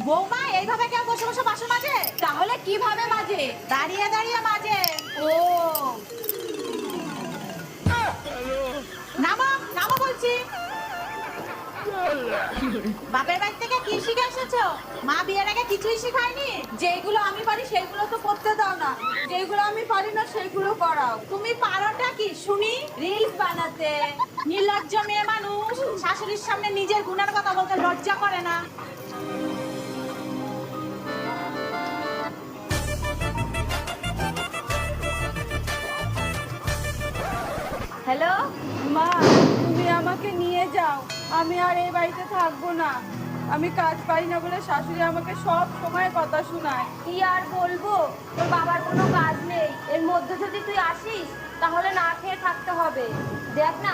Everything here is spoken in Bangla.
বৌমা এইভাবে কেউ বসে বসে বাসন মাজে? তাহলে কিভাবে মাজে? দাঁড়িয়ে দাঁড়িয়ে মাজে। ও নামো নামো বলছি। বাপের বাড়ি থেকে কি শিখে এসেছো? মা বিয়ের আগে কিছুই শিখায়নি? যেগুলো আমি পারি সেগুলো তো করতে দাও না, যেগুলো আমি পারি না সেগুলো করাও। তুমি পারোটা কি শুনি? রিলস বানাতে। নির্লজ্জ মেয়ে মানুষ, শাশুড়ির সামনে নিজের গুণের কথা বলতে লজ্জা করে না? হ্যালো মা, তুমি আমাকে নিয়ে যাও, আমি আর এই বাড়িতে থাকবো না। আমি কাজ পাই না বলে শাশুড়ি আমাকে সব সময় কথা শোনায়। কি আর বলবো, তোর বাবার কোনো কাজ নেই, এর মধ্যে যদি তুই আসিস তাহলে না খেয়ে থাকতে হবে। দেখ না